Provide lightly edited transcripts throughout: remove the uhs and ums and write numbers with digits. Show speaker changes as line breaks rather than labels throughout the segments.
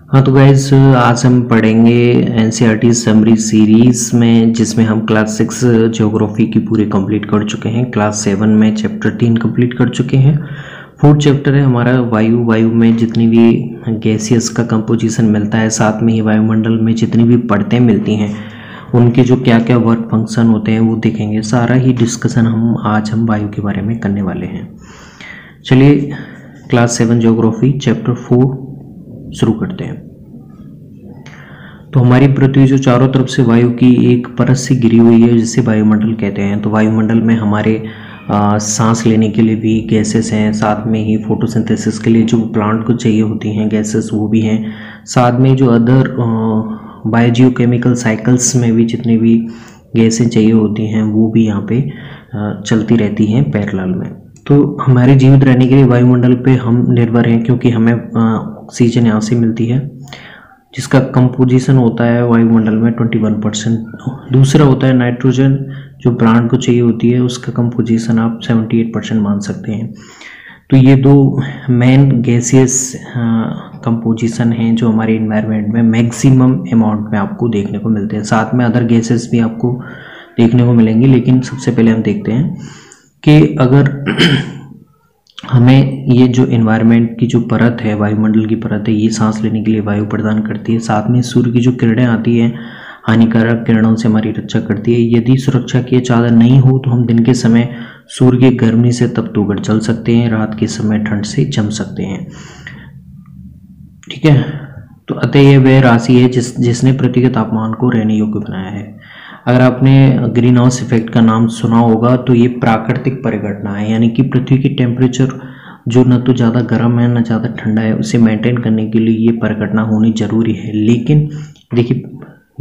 हाँ तो गाइज आज हम पढ़ेंगे एनसीईआरटी समरी सीरीज में, जिसमें हम क्लास 6 ज्योग्राफी की पूरी कंप्लीट कर चुके हैं। क्लास 7 में चैप्टर 3 कंप्लीट कर चुके हैं। फोर्थ चैप्टर है हमारा वायु में जितनी भी गैसियस का कंपोजिशन मिलता है, साथ में ही वायुमंडल में जितनी भी परतें मिलती हैं उनके जो क्या क्या वर्क फंक्शन होते हैं वो देखेंगे। सारा ही डिस्कशन आज हम वायु के बारे में करने वाले हैं। चलिए क्लास 7 ज्योग्राफी चैप्टर 4 शुरू करते हैं। तो हमारी पृथ्वी जो चारों तरफ से वायु की एक परत से घिरी हुई है, जिसे वायुमंडल कहते हैं। तो वायुमंडल में हमारे सांस लेने के लिए भी गैसेस हैं, साथ में ही फोटोसिंथेसिस के लिए जो प्लांट को चाहिए होती हैं गैसेस वो भी हैं, साथ में जो अदर बायोजियोकेमिकल साइकिल्स में भी जितनी भी गैसें चाहिए होती हैं वो भी यहाँ पे चलती रहती हैं पैरेलल में। तो हमारे जीवित रहने के लिए वायुमंडल पे हम निर्भर हैं, क्योंकि हमें ऑक्सीजन यहाँ से मिलती है, जिसका कंपोजिशन होता है वायुमंडल में 21%। दूसरा होता है नाइट्रोजन, जो प्लांट को चाहिए होती है, उसका कंपोजिशन आप 78% मान सकते हैं। तो ये दो मेन गैसियस कंपोजिशन हैं जो हमारे इन्वायरमेंट में मैक्सिमम अमाउंट में आपको देखने को मिलते हैं। साथ में अदर गैसेस भी आपको देखने को मिलेंगी, लेकिन सबसे पहले हम देखते हैं कि अगर हमें ये जो एनवायरनमेंट की जो परत है, वायुमंडल की परत है, ये सांस लेने के लिए वायु प्रदान करती है। साथ में सूर्य की जो किरणें आती हैं हानिकारक किरणों से हमारी रक्षा करती है। यदि सुरक्षा की चादर नहीं हो तो हम दिन के समय सूर्य की गर्मी से तपतू कर जल सकते हैं, रात के समय ठंड से जम सकते हैं। ठीक है, तो अतः यह वह राशि है जिसने पृथ्वी के तापमान को रहने योग्य बनाया है। अगर आपने ग्रीन हाउस इफेक्ट का नाम सुना होगा तो ये प्राकृतिक परिघटना है, यानी कि पृथ्वी की टेम्परेचर जो न तो ज़्यादा गर्म है न ज़्यादा ठंडा है, उसे मेंटेन करने के लिए ये परिघटना होनी जरूरी है। लेकिन देखिए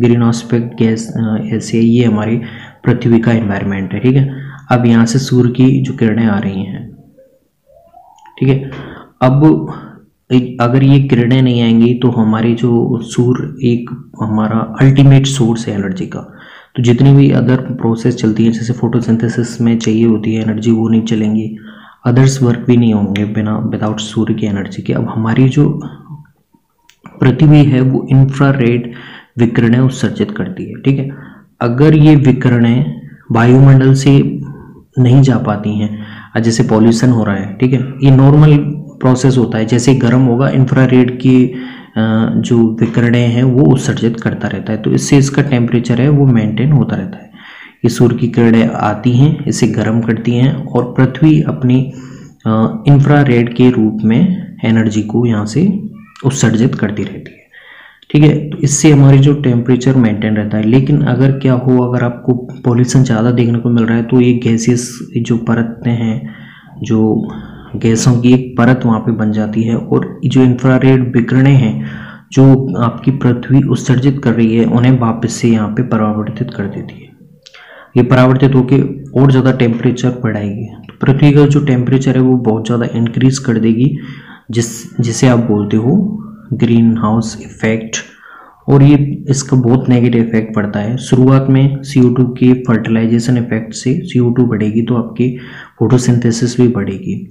ग्रीन हाउस इफेक्ट गैस ऐसे ये हमारी पृथ्वी का एनवायरनमेंट है। ठीक है, अब यहाँ से सूर्य की जो किरणें आ रही हैं, ठीक है, अब अगर ये किरणें नहीं आएंगी तो हमारे जो सूर्य एक हमारा अल्टीमेट सोर्स है एनर्जी का। तो जितनी भी अदर प्रोसेस चलती है, जैसे फोटोसिंथेसिस में चाहिए होती है एनर्जी, वो नहीं चलेंगी। अदर्स वर्क भी नहीं होंगे विदाउट सूर्य की एनर्जी के। अब हमारी जो पृथ्वी है वो इंफ्रारेड विकिरणें उत्सर्जित करती है। ठीक है, अगर ये विकिरणें वायुमंडल से नहीं जा पाती हैं, जैसे पॉल्यूशन हो रहा है, ठीक है, ये नॉर्मल प्रोसेस होता है। जैसे गर्म होगा, इंफ्रारेड की जो विकिरणें हैं वो उत्सर्जित करता रहता है, तो इससे इसका टेम्परेचर है वो मेंटेन होता रहता है। ये सूर्य की किरणें आती हैं, इसे गर्म करती हैं और पृथ्वी अपनी इंफ्रारेड के रूप में एनर्जी को यहाँ से उत्सर्जित करती रहती है। ठीक है, तो इससे हमारी जो टेम्परेचर मेंटेन रहता है। लेकिन अगर क्या हो, अगर आपको पॉल्यूशन ज़्यादा देखने को मिल रहा है तो ये गैसेस जो परतें हैं, जो गैसों की एक परत वहाँ पे बन जाती है, और जो इंफ्रारेड विकिरणें हैं जो आपकी पृथ्वी उत्सर्जित कर रही है उन्हें वापस से यहाँ पे परावर्तित कर देती है। ये परावर्तित होकर और ज़्यादा टेम्परेचर बढ़ाएगी, तो पृथ्वी का जो टेम्परेचर है वो बहुत ज़्यादा इंक्रीज कर देगी, जिसे आप बोलते हो ग्रीन हाउस इफेक्ट। और ये इसका बहुत नेगेटिव इफेक्ट पड़ता है। शुरुआत में CO2 के फर्टिलाइजेशन इफेक्ट से CO2 बढ़ेगी तो आपकी फोटोसिंथेसिस भी बढ़ेगी।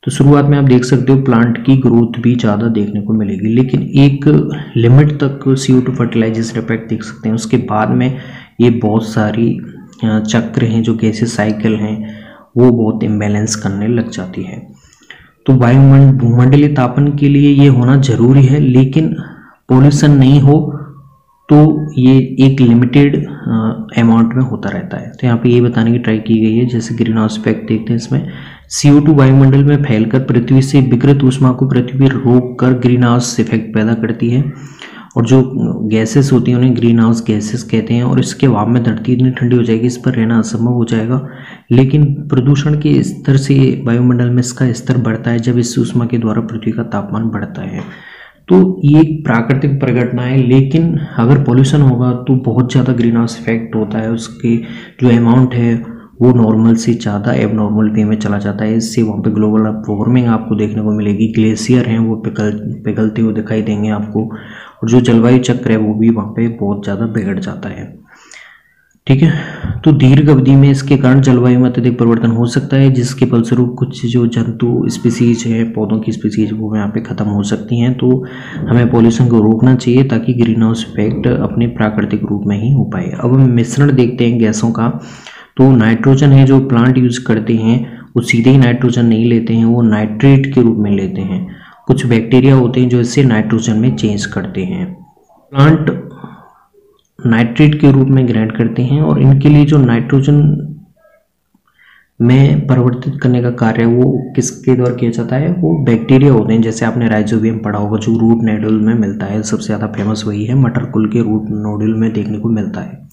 तो शुरुआत में आप देख सकते हो प्लांट की ग्रोथ भी ज़्यादा देखने को मिलेगी, लेकिन एक लिमिट तक CO2 फर्टिलाइजेशन इफेक्ट देख सकते हैं। उसके बाद में ये बहुत सारी चक्र हैं, जो गैसेस साइकिल हैं, वो बहुत इम्बैलेंस करने लग जाती है। तो भूमंडलीय तापन के लिए ये होना जरूरी है, लेकिन पॉल्यूशन नहीं हो तो ये एक लिमिटेड अमाउंट में होता रहता है। तो यहाँ पे ये बताने की ट्राई की गई है, जैसे ग्रीन हाउस इफेक्ट देखते हैं, इसमें CO2 वायुमंडल में फैलकर पृथ्वी से विकृत ऊष्मा को पृथ्वी रोक कर ग्रीन हाउस इफेक्ट पैदा करती है, और जो गैसेस होती हैं उन्हें ग्रीन हाउस गैसेस कहते हैं। और इसके अभाव में धरती इतनी ठंडी हो जाएगी, इस पर रहना असंभव हो जाएगा। लेकिन प्रदूषण के स्तर से वायुमंडल में इसका स्तर बढ़ता है जब इस ऊष्मा के द्वारा पृथ्वी का तापमान बढ़ता है। तो ये एक प्राकृतिक परिघटना है, लेकिन अगर पॉल्यूशन होगा तो बहुत ज़्यादा ग्रीन हाउस इफेक्ट होता है। उसके जो अमाउंट है वो नॉर्मल से ज़्यादा एबनॉर्मल वे में चला जाता है। इससे वहाँ पे ग्लोबल वार्मिंग आपको देखने को मिलेगी। ग्लेशियर हैं वो पिघलते हुए दिखाई देंगे आपको, और जो जलवायु चक्र है वो भी वहाँ पे बहुत ज़्यादा बिगड़ जाता है। ठीक है। तो दीर्घ अवधि में इसके कारण जलवायु में अत्यधिक परिवर्तन हो सकता है, जिसके फलस्वरूप कुछ जो जंतु स्पीसीज है, पौधों की स्पीसीज, वो यहाँ पे खत्म हो सकती हैं। तो हमें पॉल्यूशन को रोकना चाहिए ताकि ग्रीन हाउस इफेक्ट अपने प्राकृतिक रूप में ही हो पाए। अब हम मिश्रण देखते हैं गैसों का। तो नाइट्रोजन है जो प्लांट यूज करते हैं वो सीधे ही नाइट्रोजन नहीं लेते हैं, वो नाइट्रेट के रूप में लेते हैं। कुछ बैक्टीरिया होते हैं जो इससे नाइट्रोजन में चेंज करते हैं। प्लांट नाइट्रेट के रूप में ग्रहण करते हैं और इनके लिए जो नाइट्रोजन में परिवर्तित करने का कार्य वो किसके द्वारा किया जाता है, वो बैक्टीरिया होते हैं। जैसे आपने राइजोबियम पढ़ा होगा जो रूट नोड्यूल में मिलता है, सबसे ज़्यादा फेमस वही है, मटर कुल के रूट नोड्यूल में देखने को मिलता है।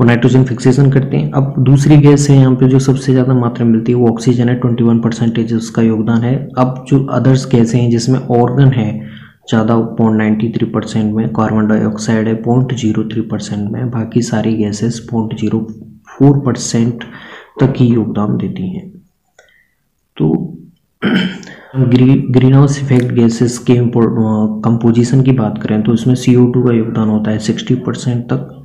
वो नाइट्रोजन फिक्सेशन करते हैं। अब दूसरी गैस है यहाँ पे जो सबसे ज़्यादा मात्रा में मिलती है वो ऑक्सीजन है, 21% उसका योगदान है। अब जो अदर्स गैसें हैं जिसमें ऑर्गन है ज़्यादा 0.93% में, कार्बन डाइऑक्साइड है 0.03% में, बाकी सारी गैसेस 0.04% तक ही योगदान देती हैं। तो ग्रीन हाउस इफेक्ट गैसेस के कंपोजिशन की बात करें तो इसमें CO2 का योगदान होता है 60% तक।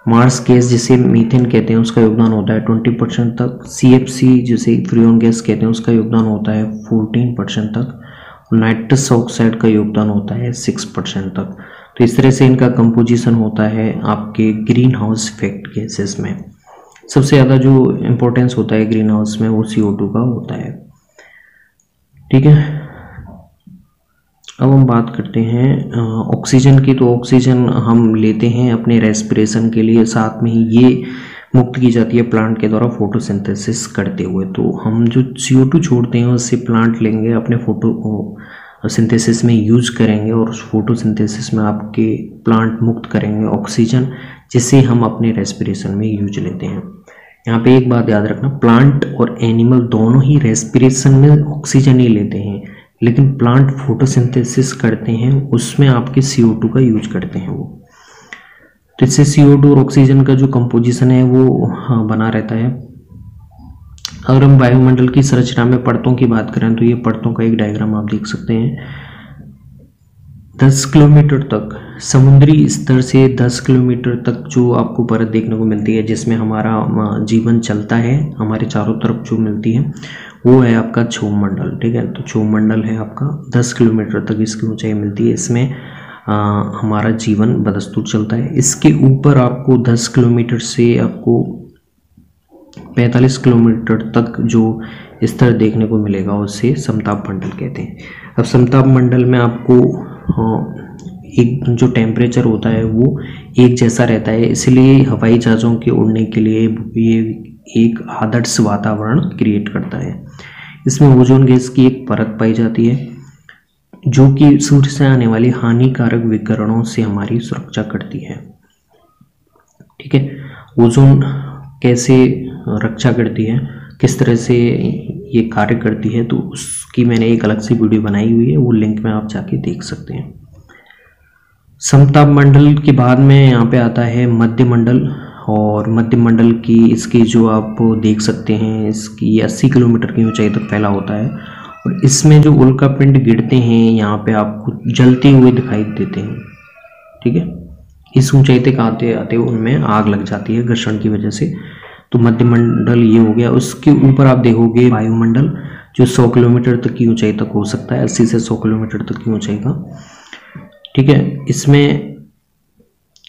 मार्स गैस जिसे मीथेन कहते हैं उसका योगदान होता है 20% तक। CFC जिसे फ्रियोन गैस कहते हैं उसका योगदान होता है 14% तक। नाइट्रस ऑक्साइड का योगदान होता है 6% तक। तो इस तरह से इनका कंपोजिशन होता है आपके ग्रीन हाउस इफेक्ट गैसेस में। सबसे ज़्यादा जो इम्पोर्टेंस होता है ग्रीन हाउस में वो CO2 का होता है। ठीक है। अब हम बात करते हैं ऑक्सीजन की। तो ऑक्सीजन हम लेते हैं अपने रेस्पिरेशन के लिए, साथ में ही ये मुक्त की जाती है प्लांट के द्वारा फोटोसिंथेसिस करते हुए। तो हम जो CO2 छोड़ते हैं उससे प्लांट लेंगे, अपने फोटोसिंथेसिस में यूज करेंगे और उस फोटोसिंथेसिस में आपके प्लांट मुक्त करेंगे ऑक्सीजन, जिसे हम अपने रेस्पिरेशन में यूज लेते हैं। यहाँ पे एक बात याद रखना, प्लांट और एनिमल दोनों ही रेस्पिरेशन में ऑक्सीजन ही लेते हैं, लेकिन प्लांट फोटोसिंथेसिस करते हैं उसमें आपके CO2 का यूज करते हैं वो। तो इससे CO2 और ऑक्सीजन का जो कंपोजिशन है वो बना रहता है। अगर हम वायुमंडल की संरचना में परतों की बात करें तो ये परतों का एक डायग्राम आप देख सकते हैं। 10 किलोमीटर तक समुद्री स्तर से 10 किलोमीटर तक जो आपको परत देखने को मिलती है जिसमें हमारा जीवन चलता है, हमारे चारों तरफ जो मिलती है वो है आपका क्षोभ मंडल। ठीक है। तो क्षोभ मंडल है आपका 10 किलोमीटर तक इसकी ऊंचाई मिलती है, इसमें हमारा जीवन बदस्तूर चलता है। इसके ऊपर आपको 10 किलोमीटर से आपको 45 किलोमीटर तक जो स्तर देखने को मिलेगा उसे समताप मंडल कहते हैं। अब समताप मंडल में आपको एक जो टेम्परेचर होता है वो एक जैसा रहता है, इसलिए हवाई जहाज़ों के उड़ने के लिए ये एक आदर्श वातावरण क्रिएट करता है। इसमें ओजोन गैस की एक परत पाई जाती है जो कि सूर्य से आने वाली हानिकारक विकिरणों से हमारी सुरक्षा करती है। ठीक है। ओजोन कैसे रक्षा करती है, किस तरह से ये कार्य करती है, तो उसकी मैंने एक अलग से वीडियो बनाई हुई है, वो लिंक में आप जाके देख सकते हैं। समताप मंडल के बाद में यहाँ पे आता है मध्य मंडल, और मध्य मंडल की इसकी जो आप देख सकते हैं इसकी 80 किलोमीटर की ऊंचाई तक फैला होता है, और इसमें जो उल्कापिंड गिरते हैं यहाँ पे आपको जलते हुए दिखाई देते हैं। ठीक है। इस ऊंचाई तक आते आते उनमें आग लग जाती है घर्षण की वजह से। तो मध्य मंडल ये हो गया। उसके ऊपर आप देखोगे वायुमंडल जो 100 किलोमीटर तक की ऊंचाई तक हो सकता है, 80 से 100 किलोमीटर तक की ऊंचाई का। ठीक है। इसमें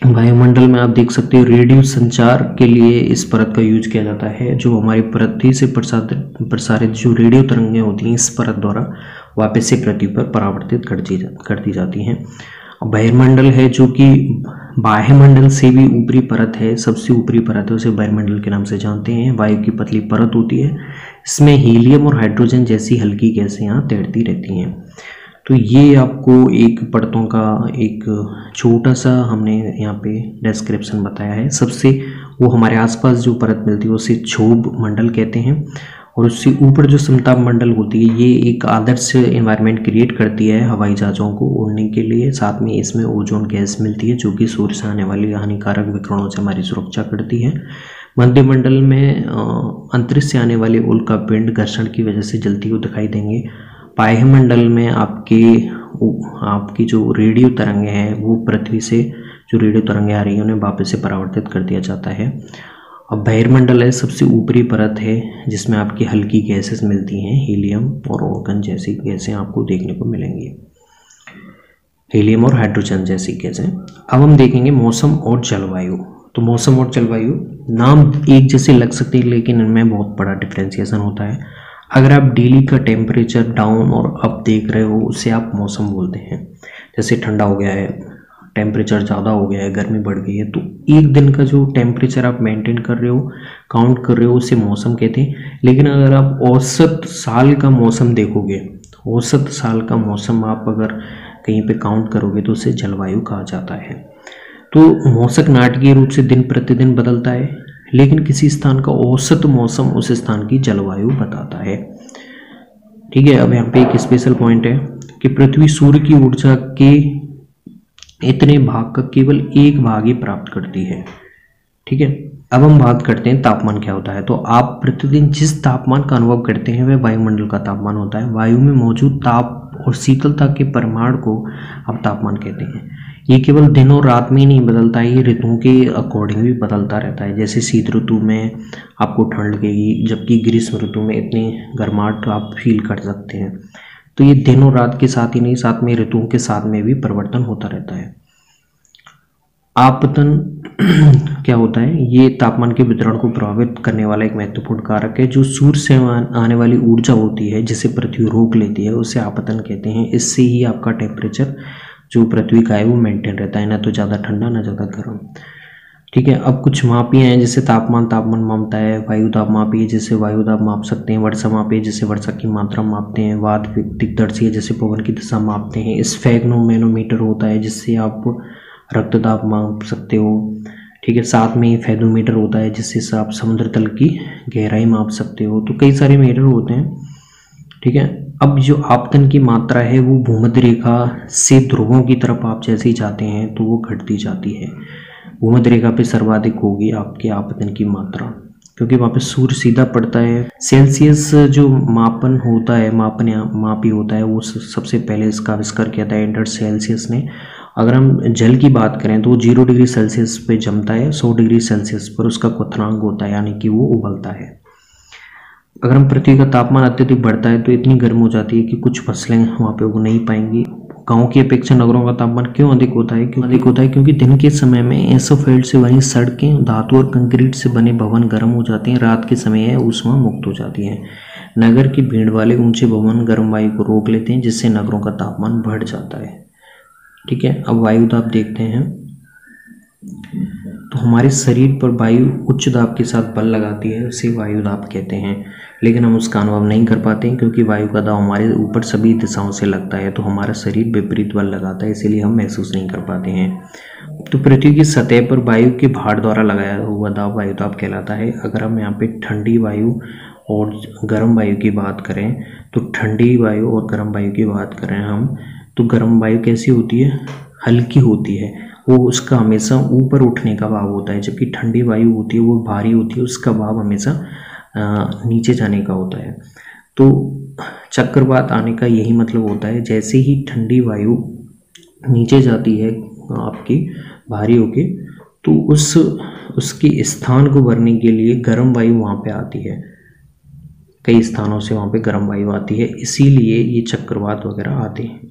वायुमंडल में आप देख सकते हो रेडियो संचार के लिए इस परत का यूज किया जाता है। जो हमारी पृथ्वी से प्रसारित जो रेडियो तरंगें होती हैं इस परत द्वारा वापस से पृथ्वी पर परावर्तित कर दी जाती हैं। बहिर्मंडल है जो कि बाह्यमंडल से भी ऊपरी परत है, सबसे ऊपरी परत है, उसे बहिर्मंडल के नाम से जानते हैं। वायु की पतली परत होती है, इसमें हीलियम और हाइड्रोजन जैसी हल्की गैसें यहाँ तैरती रहती हैं। तो ये आपको एक परतों का एक छोटा सा हमने यहाँ पे डिस्क्रिप्शन बताया है। सबसे वो हमारे आसपास जो परत मिलती है उसे क्षोभ मंडल कहते हैं, और उससे ऊपर जो समताप मंडल होती है ये एक आदर्श एनवायरनमेंट क्रिएट करती है हवाई जहाज़ों को उड़ने के लिए। साथ में इसमें ओजोन गैस मिलती है जो कि सूर्य से आने वाली हानिकारक विकिरणों से हमारी सुरक्षा करती है। मध्य मंडल में अंतरिक्ष से आने वाले उल्कापिंड घर्षण की वजह से जलती हुई दिखाई देंगे। बाह्यमंडल में आपकी जो रेडियो तरंगें हैं वो पृथ्वी से जो रेडियो तरंगें आ रही हैं उन्हें वापस से परावर्तित कर दिया जाता है। अब बहिर्मंडल है सबसे ऊपरी परत है जिसमें आपकी हल्की गैसेस मिलती हैं, हीलियम और ऑर्गन जैसी गैसें आपको देखने को मिलेंगी, हीलियम और हाइड्रोजन जैसी गैसें। अब हम देखेंगे मौसम और जलवायु। तो मौसम और जलवायु नाम एक जैसे लग सकते हैं लेकिन इनमें बहुत बड़ा डिफ्रेंसिएशन होता है। अगर आप डेली का टेम्परेचर डाउन और अप देख रहे हो उसे आप मौसम बोलते हैं। जैसे ठंडा हो गया है, टेम्परेचर ज़्यादा हो गया है, गर्मी बढ़ गई है, तो एक दिन का जो टेम्परेचर आप मेंटेन कर रहे हो, काउंट कर रहे हो, उसे मौसम कहते हैं। लेकिन अगर आप औसत साल का मौसम देखोगे, औसत साल का मौसम आप अगर कहीं पे काउंट करोगे तो उसे जलवायु कहा जाता है। तो मौसम नाटकीय रूप से दिन प्रतिदिन बदलता है, लेकिन किसी स्थान का औसत मौसम उस स्थान की जलवायु बताता है। ठीक है, अब यहाँ पे एक स्पेशल पॉइंट है कि पृथ्वी सूर्य की ऊर्जा के इतने भाग का केवल एक भाग ही प्राप्त करती है। ठीक है, अब हम बात करते हैं तापमान क्या होता है। तो आप प्रतिदिन जिस तापमान का अनुभव करते हैं वह वायुमंडल का तापमान होता है। वायु में मौजूद ताप और शीतलता के परिमाण को आप तापमान कहते हैं। ये केवल दिन और रात में ही नहीं बदलता है, ये ऋतुओं के अकॉर्डिंग भी बदलता रहता है। जैसे शीत ऋतु में आपको ठंड लगेगी, जबकि ग्रीष्म ऋतु में इतनी गर्माहट आप फील कर सकते हैं। तो ये दिन और रात के साथ ही नहीं, साथ में ऋतुओं के साथ में भी परिवर्तन होता रहता है। आपतन क्या होता है? ये तापमान के वितरण को प्रभावित करने वाला एक महत्वपूर्ण कारक है। जो सूर्य से आने वाली ऊर्जा होती है जिसे पृथ्वी रोक लेती है उसे आपतन कहते हैं। इससे ही आपका टेम्परेचर जो पृथ्वी का है वो मेंटेन रहता है, ना तो ज़्यादा ठंडा ना ज़्यादा गर्म। ठीक है, अब कुछ मापियाँ हैं जैसे तापमान मापता है, वायु ताप मापी है जिससे वायु ताप माप सकते हैं, वर्षा मापी है जिससे वर्षा की मात्रा मापते हैं, वात दिग्दर्शी है जिससे पवन की दिशा मापते हैं, स्फेग्नोमेनोमीटर होता है जिससे आप रक्तदाब माप सकते हो। ठीक है, साथ में फेदोमीटर होता है जिससे आप समुद्र तल की गहराई माप सकते हो। तो कई सारे मीटर होते हैं। ठीक है, अब जो आपतन की मात्रा है वो भूमध्य रेखा से ध्रुवों की तरफ आप जैसे ही जाते हैं तो वो घटती जाती है। भूमध्य रेखा पे सर्वाधिक होगी आपके आपतन की मात्रा, क्योंकि वहाँ पे सूर्य सीधा पड़ता है। सेल्सियस जो मापन होता है, मापी होता है, वो सबसे पहले इसका आविष्कार किया था एडवर्ड सेल्सियस ने। अगर हम जल की बात करें तो वो 0 डिग्री सेल्सियस पे जमता है, 100 डिग्री सेल्सियस पर उसका क्वथनांक होता है, यानी कि वो उबलता है। अगर हम पृथ्वी का तापमान अत्यधिक बढ़ता है तो इतनी गर्म हो जाती है कि कुछ फसलें वहाँ पे उग नहीं पाएंगी। गाँव की अपेक्षा नगरों का तापमान क्यों अधिक होता है? क्योंकि दिन के समय में एसोफेल्ड से बनी सड़कें, धातु और कंक्रीट से बने भवन गर्म हो जाते हैं, रात के समय ऊष्मा मुक्त हो जाती है। नगर की भीड़ वाले ऊंचे भवन गर्म वायु को रोक लेते हैं जिससे नगरों का तापमान बढ़ जाता है। ठीक है, अब वायु दाब देखते हैं। तो हमारे शरीर पर वायु उच्च दाब के साथ बल लगाती है, उसे वायु दाब कहते हैं, लेकिन हम उसका अनुभव नहीं कर पाते हैं क्योंकि वायु का दाब हमारे ऊपर सभी दिशाओं से लगता है, तो हमारा शरीर विपरीत बल लगाता है, इसीलिए हम महसूस नहीं कर पाते हैं। तो पृथ्वी की सतह पर वायु के भार द्वारा लगाया हुआ दाब वायु दाब कहलाता है। अगर हम यहाँ पे ठंडी वायु और गर्म वायु की बात करें तो ठंडी वायु और गर्म वायु की बात करें हम, तो गर्म वायु कैसी होती है? हल्की होती है, वो उसका हमेशा ऊपर उठने का भाव होता है, जबकि ठंडी वायु होती है वो भारी होती है, उसका भाव हमेशा नीचे जाने का होता है। तो चक्रवात आने का यही मतलब होता है, जैसे ही ठंडी वायु नीचे जाती है आपकी भारी होके, तो उसके स्थान को भरने के लिए गर्म वायु वहाँ पे आती है, कई स्थानों से वहाँ पे गर्म वायु आती है, इसीलिए ये चक्रवात वगैरह आते हैं।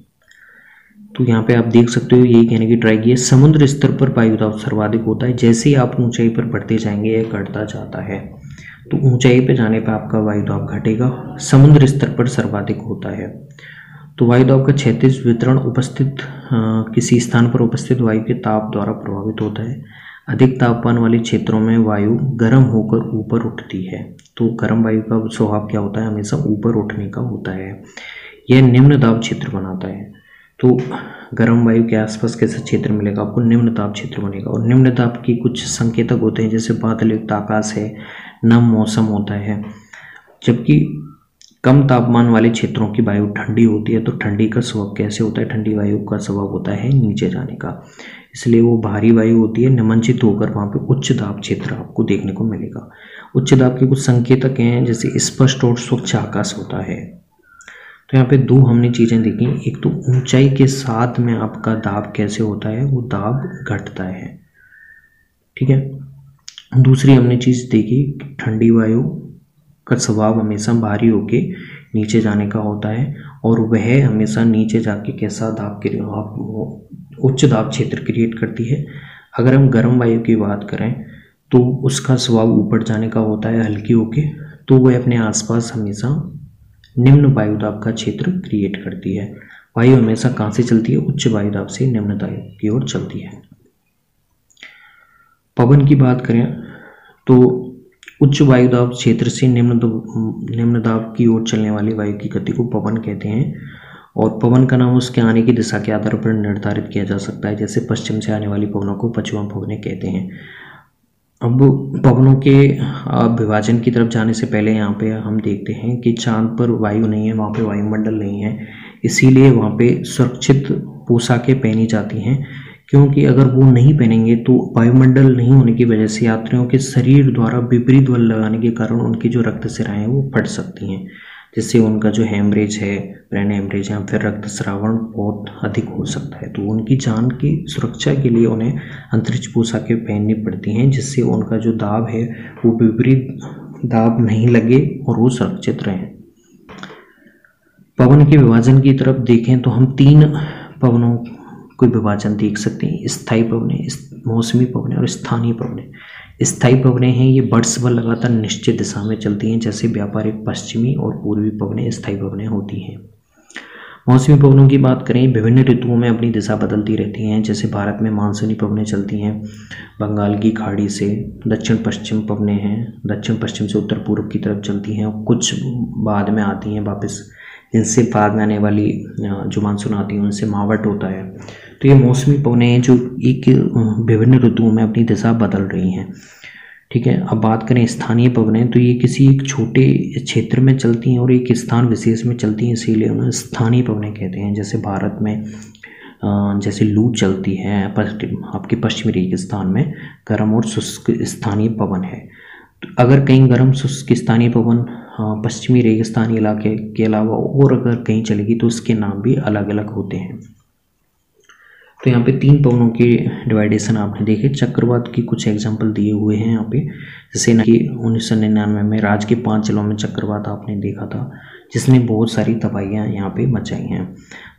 तो यहाँ पे आप देख सकते हो, यही कहने की ट्राई की है, समुद्र स्तर पर वायु दाब सर्वाधिक होता है। जैसे ही आप ऊंचाई पर बढ़ते जाएंगे यह घटता जाता है, तो ऊंचाई पे जाने पर आपका वायु दाब घटेगा, समुद्र स्तर पर सर्वाधिक होता है। तो वायु दाब का क्षैतिज वितरण उपस्थित किसी स्थान पर उपस्थित वायु के ताप द्वारा प्रभावित होता है। अधिक तापमान वाले क्षेत्रों में वायु गर्म होकर ऊपर उठती है। तो गर्म वायु का स्वभाव क्या होता है? हमेशा ऊपर उठने का होता है। यह निम्न दाब क्षेत्र बनाता है। तो गर्म वायु के आसपास कैसा क्षेत्र मिलेगा आपको? निम्न दाब क्षेत्र बनेगा। और निम्न दाब की कुछ संकेतक होते हैं, जैसे बादल युक्त आकाश है, नम मौसम होता है। जबकि कम तापमान वाले क्षेत्रों की वायु ठंडी होती है। तो ठंडी का स्वभाव कैसे होता है? ठंडी वायु का स्वभाव होता है नीचे जाने का, इसलिए वो भारी वायु होती है, निमंजित होकर वहाँ पे उच्च दाब क्षेत्र आपको देखने को मिलेगा। उच्च दाब के कुछ संकेतक हैं, जैसे स्पष्ट और स्वच्छ आकाश होता है। तो यहाँ पे दो हमने चीज़ें देखी, एक तो ऊंचाई के साथ में आपका दाब कैसे होता है, वो दाब घटता है, ठीक है। दूसरी हमने चीज़ देखी, ठंडी वायु का स्वभाव हमेशा भारी होके नीचे जाने का होता है और वह हमेशा नीचे जाके कैसा दाब उच्च दाब क्षेत्र क्रिएट करती है। अगर हम गर्म वायु की बात करें तो उसका स्वभाव ऊपर जाने का होता है हल्की होके, तो वह अपने आसपास हमेशा निम्न वायुदाब का क्षेत्र क्रिएट करती है। वायु हमेशा कहाँ से चलती है, उच्च वायुदाब से निम्न दाब की ओर चलती है। पवन की बात करें तो उच्च वायुदाब क्षेत्र से निम्न दाब की ओर चलने वाली वायु की गति को पवन कहते हैं और पवन का नाम उसके आने की दिशा के आधार पर निर्धारित किया जा सकता है। जैसे पश्चिम से आने वाली पवनों को पश्चिम पवनें कहते हैं। अब पवनों के विभाजन की तरफ जाने से पहले यहाँ पे हम देखते हैं कि चांद पर वायु नहीं है, वहाँ पे वायुमंडल नहीं है, इसीलिए वहाँ पे सुरक्षित पोशाकें पहनी जाती हैं, क्योंकि अगर वो नहीं पहनेंगे तो वायुमंडल नहीं होने की वजह से यात्रियों के शरीर द्वारा विपरीत बल लगाने के कारण उनकी जो रक्त सिराएं हैं वो फट सकती हैं, जिससे उनका जो हेमरेज है, ब्रेन हेमरेज या फिर रक्तस्रावन बहुत अधिक हो सकता है। तो उनकी जान की सुरक्षा के लिए उन्हें अंतरिक्ष पोशाकें पहननी पड़ती हैं, जिससे उनका जो दाब है वो विपरीत दाब नहीं लगे और वो सुरक्षित रहें। पवन के विभाजन की तरफ देखें तो हम 3 पवनों को विभाजन देख सकते हैं, स्थायी पवनें, मौसमी पवनें और स्थानीय पवनें। स्थायी पवनें हैं, ये वर्षभर लगातार निश्चित दिशा में चलती हैं, जैसे व्यापारिक पश्चिमी और पूर्वी पवनें स्थायी पवनें होती हैं। मौसमी पवनों की बात करें, विभिन्न ऋतुओं में अपनी दिशा बदलती रहती हैं। जैसे भारत में मानसूनी पवनें चलती हैं, बंगाल की खाड़ी से दक्षिण पश्चिम पवनें हैं, दक्षिण पश्चिम से उत्तर पूर्व की तरफ चलती हैं और कुछ बाद में आती हैं वापस, जिनसे बाद में आने वाली जो मानसून आती है उनसे मावट होता है। तो ये मौसमी पवनें हैं जो एक विभिन्न ऋतुओं में अपनी दिशा बदल रही हैं, ठीक है। अब बात करें स्थानीय पवनें, तो ये किसी एक छोटे क्षेत्र में चलती हैं और एक स्थान विशेष में चलती हैं, इसीलिए उन्हें स्थानीय पवनें कहते हैं। जैसे भारत में जैसे लू चलती है, आपके पश्चिमी रेगिस्तान में गर्म और शुष्क स्थानीय पवन है। तो अगर कहीं गर्म शुष्क स्थानीय पवन पश्चिमी रेगिस्तानी इलाके के अलावा और अगर कहीं चलेगी तो उसके नाम भी अलग अलग होते हैं। तो यहाँ पे 3 पवनों के डिवाइडेशन आपने देखे। चक्रवात की कुछ एग्जांपल दिए हुए हैं यहाँ पे, जैसे कि 1999 में राज्य के 5 जिलों में चक्रवात आपने देखा था, जिसने बहुत सारी तबाहियाँ यहाँ पे मचाई हैं।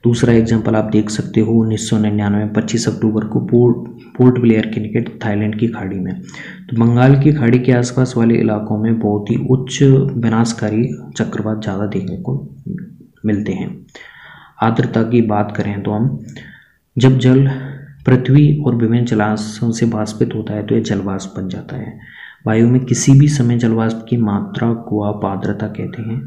दूसरा एग्जांपल आप देख सकते हो 1999 में 25 अक्टूबर को पोर्ट ब्लेयर के निकट थाईलैंड की खाड़ी में, तो बंगाल की खाड़ी के आसपास वाले इलाकों में बहुत ही उच्च विनाशकारी चक्रवात ज़्यादा देखने को मिलते हैं। आर्द्रता की बात करें तो हम जब जल पृथ्वी और विभिन्न जलाशयों से वाष्पित होता है तो यह जलवाष्प बन जाता है। वायु में किसी भी समय जलवाष्प की मात्रा को आप आर्द्रता कहते हैं।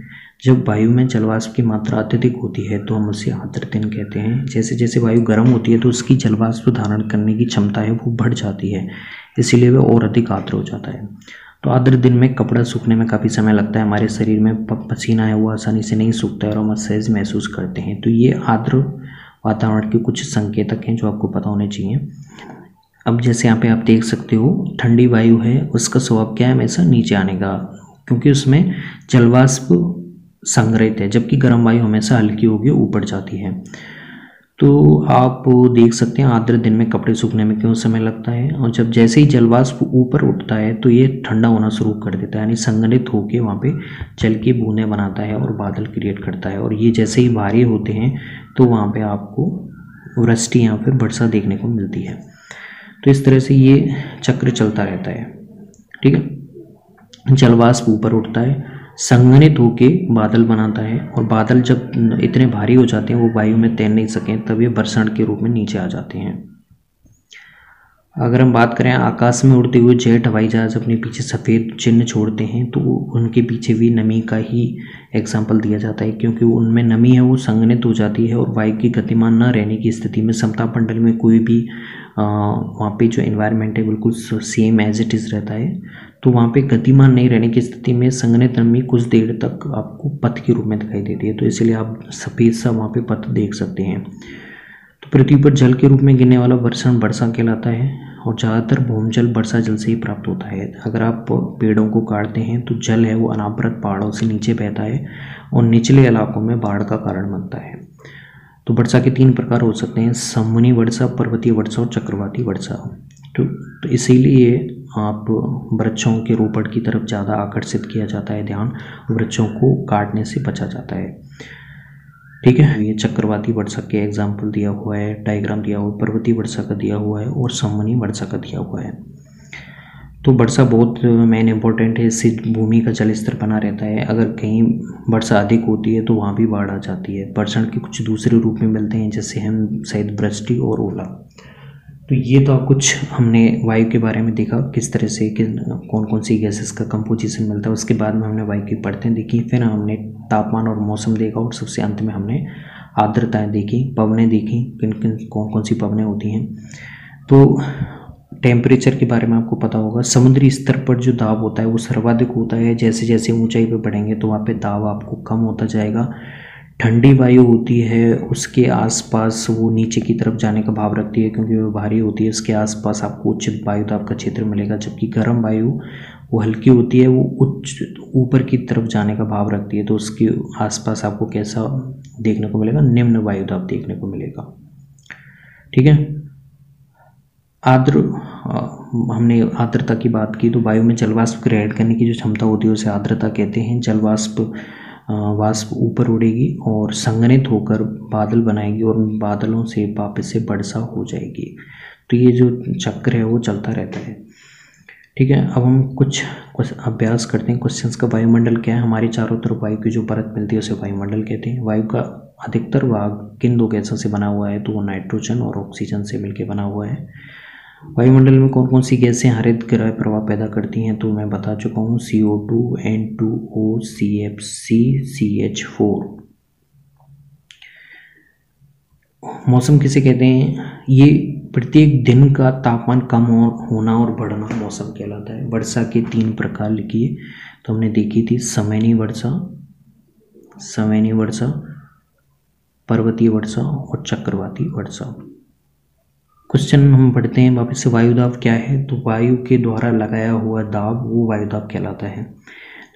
जब वायु में जलवाष्प की मात्रा अत्यधिक होती है तो हम उसे आर्द्र दिन कहते हैं। जैसे जैसे वायु गर्म होती है तो उसकी जलवाष्प धारण करने की क्षमता है वो बढ़ जाती है, इसीलिए वह और अधिक आर्द्र हो जाता है। तो आर्द्र दिन में कपड़ा सूखने में काफ़ी समय लगता है, हमारे शरीर में पसीना है वो आसानी से नहीं सूखता है और हम असहज महसूस करते हैं। तो ये आर्द्र वातावरण के कुछ संकेतक हैं जो आपको पता होने चाहिए। अब जैसे यहाँ पे आप देख सकते हो ठंडी वायु है, उसका स्वभाव क्या है, हमेशा नीचे आने का, क्योंकि उसमें जलवाष्प संग्रहित है, जबकि गर्म वायु हमेशा हल्की होगी ऊपर जाती है। तो आप देख सकते हैं आर्द्र दिन में कपड़े सूखने में क्यों समय लगता है, और जब जैसे ही जलवाष्प ऊपर उठता है तो ये ठंडा होना शुरू कर देता है, यानी संघनित होकर वहाँ पे जल की बूंदें बनाता है और बादल क्रिएट करता है, और ये जैसे ही भारी होते हैं तो वहाँ पे आपको वृष्टि या फिर वर्षा देखने को मिलती है। तो इस तरह से ये चक्र चलता रहता है, ठीक है। जलवाष्प ऊपर उठता है, संघनित होके बादल बनाता है, और बादल जब इतने भारी हो जाते हैं वो वायु में तैर नहीं सकें तब ये वर्षण के रूप में नीचे आ जाते हैं। अगर हम बात करें आकाश में उड़ते हुए जेट हवाई जहाज अपने पीछे सफ़ेद चिन्ह छोड़ते हैं तो उनके पीछे भी नमी का ही एग्जाम्पल दिया जाता है, क्योंकि उनमें नमी है वो संघनित हो जाती है और वायु की गतिमान न रहने की स्थिति में समताप मंडल में कोई भी वहाँ पे जो एनवायरनमेंट है बिल्कुल सेम एज इट इज़ रहता है, तो वहाँ पे गतिमान नहीं रहने की स्थिति में संघनित नमी कुछ देर तक आपको पथ के रूप में दिखाई देती है, तो इसलिए आप सफ़ेद सा वहाँ पे पथ देख सकते हैं। तो पृथ्वी पर जल के रूप में गिरने वाला वर्षण वर्षा कहलाता है, और ज़्यादातर भूमजल वर्षा जल से ही प्राप्त होता है। अगर आप पेड़ों को काटते हैं तो जल है वो अनावृत पहाड़ों से नीचे बहता है और निचले इलाकों में बाढ़ का कारण बनता है। तो वर्षा के 3 प्रकार हो सकते हैं, सममुनि वर्षा, पर्वतीय वर्षा और चक्रवाती वर्षा। तो इसीलिए आप वृक्षों के रोपण की तरफ ज़्यादा आकर्षित किया जाता है ध्यान, वृक्षों को काटने से बचा जाता है। ठीक है, ये चक्रवाती वर्षा के एग्जाम्पल दिया हुआ है, डायग्राम दिया हुआ है, पर्वतीय वर्षा का दिया हुआ है और सममुनि वर्षा का दिया हुआ है। तो वर्षा बहुत मेन इंपॉर्टेंट है, इससे भूमि का जल स्तर बना रहता है। अगर कहीं वर्षा अधिक होती है तो वहाँ भी बाढ़ आ जाती है। वर्षण के कुछ दूसरे रूप में मिलते हैं, जैसे हम शायद वृष्टि और ओला। तो ये तो कुछ हमने वायु के बारे में देखा, किस तरह से कौन कौन सी गैसेस का कंपोजिशन मिलता है। उसके बाद में हमने वायु की परतें देखी, फिर हमने तापमान और मौसम देखा और सबसे अंत में हमने आर्द्रताएं देखी, पवनें देखी, कौन कौन सी पवनें होती हैं। तो टेम्परेचर के बारे में आपको पता होगा, समुद्री स्तर पर जो दाब होता है वो सर्वाधिक होता है। जैसे जैसे ऊंचाई पर बढ़ेंगे तो वहाँ पे दाब आपको कम होता जाएगा। ठंडी वायु होती है उसके आसपास वो नीचे की तरफ जाने का भाव रखती है, क्योंकि वो भारी होती है। उसके आसपास आपको उच्च वायु दाब का क्षेत्र मिलेगा, जबकि गर्म वायु वो हल्की होती है, वो उच्च ऊपर की तरफ जाने का भाव रखती है। तो उसके आसपास आपको कैसा देखने को मिलेगा, निम्न वायु दाब देखने को मिलेगा। ठीक है, हमने आर्द्रता की बात की। तो वायु में जलवाष्प ग्रहण करने की जो क्षमता होती है उसे आर्द्रता कहते हैं। वाष्प ऊपर उड़ेगी और संघनित होकर बादल बनाएगी और बादलों से वापस से वर्षा हो जाएगी। तो ये जो चक्र है वो चलता रहता है। ठीक है, अब हम कुछ अभ्यास करते हैं क्वेश्चंस का। वायुमंडल क्या है? हमारे चारों तरफ वायु की जो परत मिलती है उसे वायुमंडल कहते हैं। वायु का अधिकतर भाग किन 2 गैसों से बना हुआ है? तो वो नाइट्रोजन और ऑक्सीजन से मिलकर बना हुआ है। वायुमंडल में कौन कौन सी गैसें हरित गृह प्रभाव पैदा करती हैं? तो मैं बता चुका हूँ, CO2, N2O, CFC, CH4। मौसम किसे कहते हैं? ये प्रत्येक दिन का तापमान कम होना और बढ़ना मौसम कहलाता है। वर्षा के 3 प्रकार लिखिए। तो हमने देखी थी समैनी वर्षा, पर्वतीय वर्षा और चक्रवाती वर्षा। क्वेश्चन हम पढ़ते हैं वापस से। वायुदाब क्या है? तो वायु के द्वारा लगाया हुआ दाब वो वायुदाब कहलाता है।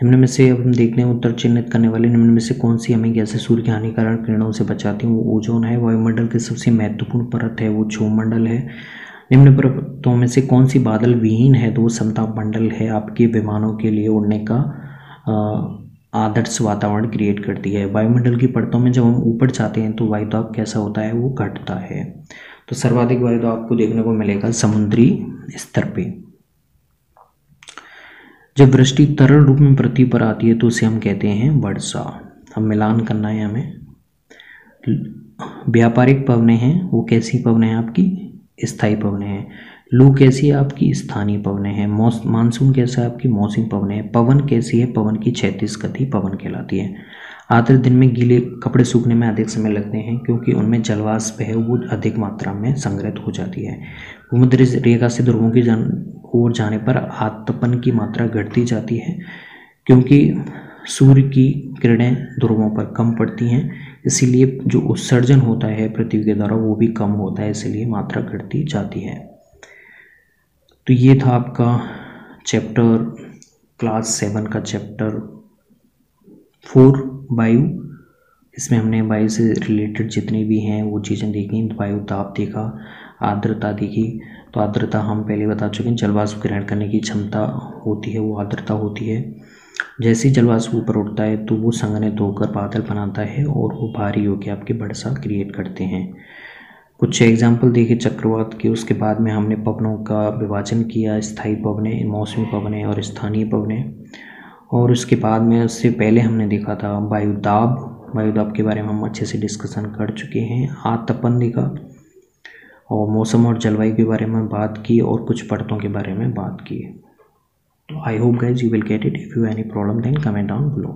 निम्न में से, अब हम देखते हैं उत्तर चिन्हित करने वाले, निम्न में से कौन सी हमें गैसें सूर्य की हानिकारक किरणों से बचाती हैं? वो ओजोन है। वायुमंडल की सबसे महत्वपूर्ण परत है वो क्षोभमंडल है। निम्न परतों में से कौन सी बादल विहीन है? तो वो समताप मंडल है, आपके विमानों के लिए उड़ने का आदर्श वातावरण क्रिएट करती है। वायुमंडल की परतों में जब हम ऊपर जाते हैं तो वायुदाब कैसा होता है? वो घटता है। तो सर्वाधिक वायुदाब आपको देखने को मिलेगा समुद्री स्तर पे। जब वृष्टि तरल रूप में पृथ्वी पर आती है तो उसे हम कहते हैं वर्षा। अब मिलान करना है हमें। व्यापारिक पवनें हैं वो कैसी पवनें हैं? आपकी स्थायी पवनें हैं। लू कैसी है? आपकी स्थानीय पवनें हैं। मानसून कैसा है? आपकी मौसमी पवनें हैं। पवन कैसी है? पवन की क्षैतिज गति पवन कहलाती है। आर्द्र दिन में गीले कपड़े सूखने में अधिक समय लगते हैं, क्योंकि उनमें जलवाष्प है वो अधिक मात्रा में संग्रहित हो जाती है। भूमध्य रेखा से ध्रुवों की ओर जाने पर आतपन की मात्रा घटती जाती है, क्योंकि सूर्य की किरणें ध्रुवों पर कम पड़ती हैं, इसीलिए जो उत्सर्जन होता है पृथ्वी के द्वारा वो भी कम होता है, इसलिए मात्रा घटती जाती है। तो ये था आपका चैप्टर क्लास 7 का चैप्टर 4 वायु। इसमें हमने वायु से रिलेटेड जितनी भी हैं वो चीज़ें देखी। वायु दाब देखा, आर्द्रता देखी। तो आर्द्रता हम पहले बता चुके हैं, जलवाष्प ग्रहण करने की क्षमता होती है वो आर्द्रता होती है। जैसे ही जलवाष्प ऊपर उठता है तो वो संघनित होकर बादल बनाता है और वो भारी होकर आपके वर्षा क्रिएट करते हैं। कुछ एग्जाम्पल देखे चक्रवात के। उसके बाद में हमने पवनों का विभाजन किया, स्थायी पवनें, मौसमी पवनें और स्थानीय पवनें। और उसके बाद में, उससे पहले हमने देखा था वायुदाब के बारे में हम अच्छे से डिस्कशन कर चुके हैं। आतपन देखा और मौसम और जलवायु के बारे में बात की और कुछ परतों के बारे में बात की। तो I hope guys you will get it. If you any problem then comment down below.